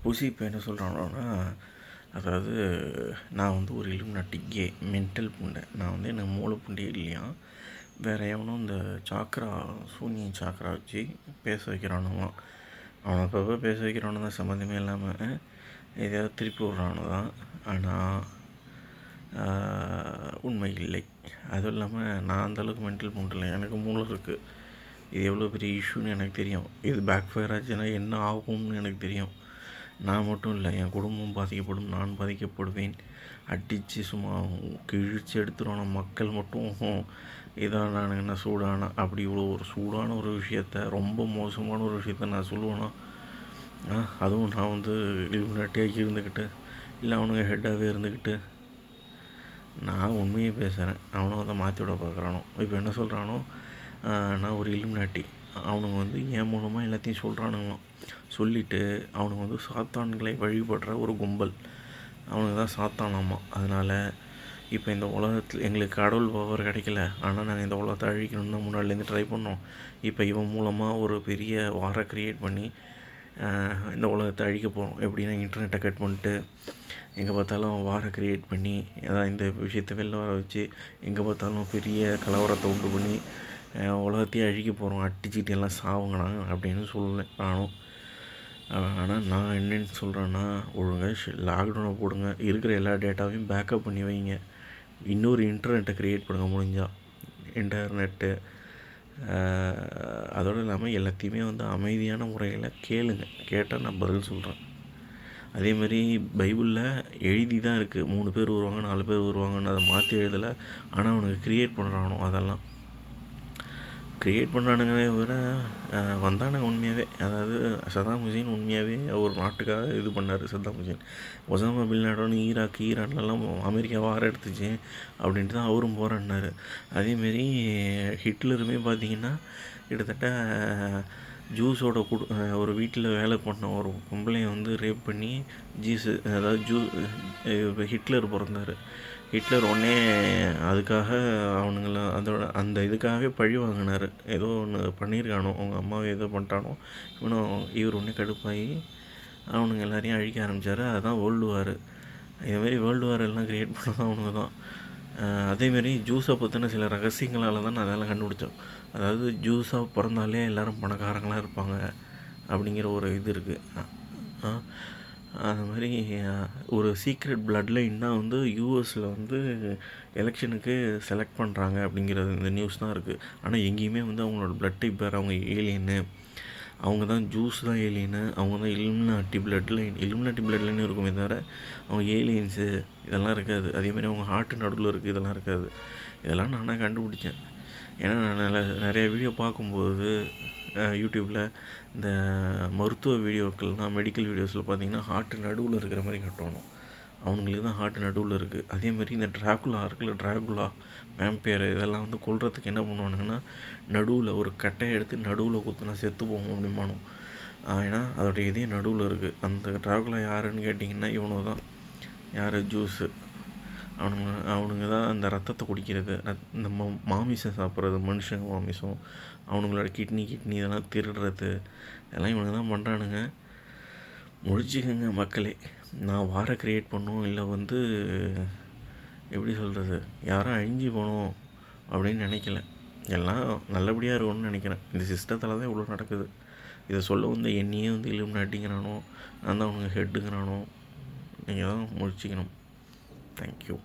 புசி இப்போ என்ன சொல்கிறானோன்னா, அதாவது நான் வந்து ஒரு இலுமினாட்டி கே மென்டல் புண்டை, நான் வந்து எனக்கு மூளை புண்டே இல்லையா, வேறு எவனும் இந்த சாக்ரா சூனியம் சாக்ரா வச்சு பேச வைக்கிறானுங்களாம். அவனை அப்பப்போ பேச வைக்கிறானு தான், சம்மந்தமே இல்லாமல் எதையாவது திருப்பி விட்றானு தான். ஆனால் உண்மை இல்லை. அதுவும் இல்லாமல் நான் அந்தளவுக்கு மென்டல் புண்டில்லை, எனக்கு மூளை இருக்குது. இது எவ்வளோ பெரிய இஷ்யூன்னு எனக்கு தெரியும். இது பேக் ஃபயர் ஆச்சுன்னா என்ன ஆகும்னு எனக்கு தெரியும். நான் மட்டும் இல்லை, என் குடும்பம் பாதிக்கப்படும், நான் பாதிக்கப்படுவேன். அடித்து சும்மா கிழிச்சு எடுத்துருவான மக்கள் மட்டும் இதான் நான் என்ன சூடான அப்படி இவ்வளோ ஒரு சூடான ஒரு விஷயத்த, ரொம்ப மோசமான ஒரு விஷயத்த நான் சொல்லுவேன்னா, அதுவும் நான் வந்து இலுமினாட்டியாக இருந்துக்கிட்டு, இல்லை அவனுங்க ஹெட்டாகவே இருந்துக்கிட்டு நான் உண்மையே பேசுகிறேன். அவனும் அதை மாற்றி விட பார்க்குறானோ. இப்போ என்ன சொல்கிறானோ, நான் ஒரு இலுமினாட்டி, அவனுங்க வந்து என் மூலமாக எல்லாத்தையும் சொல்கிறானுங்களாம். சொல்லிவிட்டு அவனுங்க வந்து சாத்தான்களை வழிபடுற ஒரு கும்பல், அவனுக்கு தான் சாத்தானாமா. அதனால் இப்போ இந்த உலகத்தில் எங்களுக்கு கடவுள் பவர் கிடைக்கல, ஆனால் நாங்கள் இந்த உலகத்தை அழிக்கணும்னு தான் முன்னாடிலேருந்து ட்ரை பண்ணோம். இப்போ இவன் மூலமாக ஒரு பெரிய வாரை க்ரியேட் பண்ணி இந்த உலகத்தை அழிக்க போகிறோம். எப்படின்னா இன்டர்நெட்டை கட் பண்ணிட்டு எங்கே பார்த்தாலும் வாரை க்ரியேட் பண்ணி, அதான் இந்த விஷயத்தை வெளில வர வச்சு எங்கே பார்த்தாலும் பெரிய கலவரத்தை உண்டு பண்ணி உலகத்தையே அழிக்க போகிறோம், அடிச்சுக்கிட்டு எல்லாம் சாவுங்கண்ணா அப்படின்னு சொல்லணும். ஆனால் நான் என்னென்னு சொல்கிறேன்னா, ஒழுங்காக லாக்டவுனை போடுங்க, இருக்கிற எல்லா டேட்டாவையும் பேக்கப் பண்ணி வைங்க, இன்னொரு இன்டர்நெட்டை க்ரியேட் பண்ணுங்க முடிஞ்சால். இன்டர்நெட்டு அதோடு இல்லாமல் எல்லாத்தையுமே வந்து அமைதியான முறையில் கேளுங்க, கேட்டால் நான் பதில் சொல்கிறேன். அதேமாதிரி பைபிளில் எழுதி தான் இருக்குது, 3 பேர் வருவாங்க 4 பேர் வருவாங்கன்னு, அதை மாற்றி எழுதலை. ஆனால் அவனுக்கு க்ரியேட் பண்ணுறானோ, அதெல்லாம் க்ரியேட் பண்ணுறானுங்களே விட வந்தானுங்க உண்மையாகவே. அதாவது சதாம் ஹுசேன் உண்மையாகவே ஒரு நாட்டுக்காக இது பண்ணார். Saddam Hussein Osama bin Laden ஈரான்லலாம் அமெரிக்கா வார எடுத்துச்சு அப்படின்ட்டு தான் அவரும் போராடினார். அதேமாரி ஹிட்லருமே பார்த்திங்கன்னா கிட்டத்தட்ட ஜூஸோட ஒரு வீட்டில் வேலை பண்ண ஒரு பொம்பளையை வந்து ரேப் பண்ணி அதாவது ஹிட்லர் பிறந்தார். ஹிட்லர் உடனே அதுக்காக அவனுங்கள அந்த இதுக்காகவே பழி வாங்கினார். ஏதோ ஒன்று பண்ணியிருக்கானோ, அவங்க அம்மாவை ஏதோ பண்ணிட்டானோ, இவர் ஒன்றே கடுப்பாகி அவனுங்க எல்லாரையும் அழிக்க ஆரம்பித்தார். அதுதான் வேர்ல்டு வார். இதுமாரி வேர்ல்டு வார் எல்லாம் க்ரியேட் பண்ணதான் அவனுங்க தான். அதேமாரி ஜூஸை பற்றின சில ரகசியங்களால் தான் நான் அதெல்லாம் கண்டுபிடிச்சோம். அதாவது ஜூஸாக பிறந்தாலே எல்லோரும் பணக்காரங்களாக இருப்பாங்க அப்படிங்கிற ஒரு இது இருக்குது. அது மாதிரி ஒரு சீக்ரெட் பிளட் லைன் தான் வந்து யூஎஸில் வந்து எலெக்ஷனுக்கு செலக்ட் பண்ணுறாங்க அப்படிங்கிறது இந்த நியூஸ் தான் இருக்குது. ஆனால் எங்கேயுமே வந்து அவங்களோட பிளட் டைப் வேறு, அவங்க ஏலியன்னு, அவங்க தான் ஜூஸ் தான் ஏலியனு, அவங்க தான் இலுமினாட்டி பிளட் லைன் இருக்குமே தவிர அவங்க ஏலியன்ஸு இதெல்லாம் இருக்காது. அதேமாதிரி அவங்க ஹார்ட்டு நடுவில் இருக்குது, இதெல்லாம் இருக்காது. இதெல்லாம் நானாக கண்டுபிடிச்சேன். ஏன்னா நான் நிறைய வீடியோ பார்க்கும்போது யூடியூப்பில் இந்த மருத்துவ வீடியோக்கள்லாம், மெடிக்கல் வீடியோஸில் பார்த்திங்கன்னா ஹார்ட்டு நடுவில் இருக்கிற மாதிரி கட்டணும். அவங்களுக்கு தான் ஹார்ட்டு நடுவில் இருக்குது. அதேமாதிரி இந்த ட்ராகுலா வேம்பயர் இதெல்லாம் வந்து கொல்றதுக்கு என்ன பண்ணுவானுங்கன்னா, நடுவில் ஒரு கட்டையை எடுத்து நடுவில் குத்துனா செத்து போகும் அப்படிமானோ. ஏன்னா அதோடைய இதே நடுவில் இருக்குது. அந்த ட்ராகுலா யாருன்னு கேட்டிங்கன்னா இவனு தான், யார் ஜூஸு, அவனுங்க தான் அந்த ரத்தத்தை குடிக்கிறது, இந்த மாமிசம் சாப்பிட்றது, மனுஷங்க மாமிசம், அவனுங்களோட கிட்னி இதெல்லாம் திருடுறது, இதெல்லாம் இவனுங்க தான் பண்ணுறானுங்க. முடிச்சுக்கோங்க மக்களே. நான் வாரை க்ரியேட் பண்ணோம், இல்லை வந்து எப்படி சொல்கிறது, யாரும் அழிஞ்சு போகணும் அப்படின்னு நினைக்கல. எல்லாம் நல்லபடியாக இருக்கணும்னு நினைக்கிறேன். இந்த சிஸ்டத்தில் தான் இவ்வளோ நடக்குது. இதை சொல்ல வந்து என்னையே வந்து இலுமினாட்டிங்கிறானோ, நான் தான் அவனுங்க ஹெட்டுங்கிறானோ, நீங்கள் தான் முடிச்சுக்கணும். தேங்க்யூ.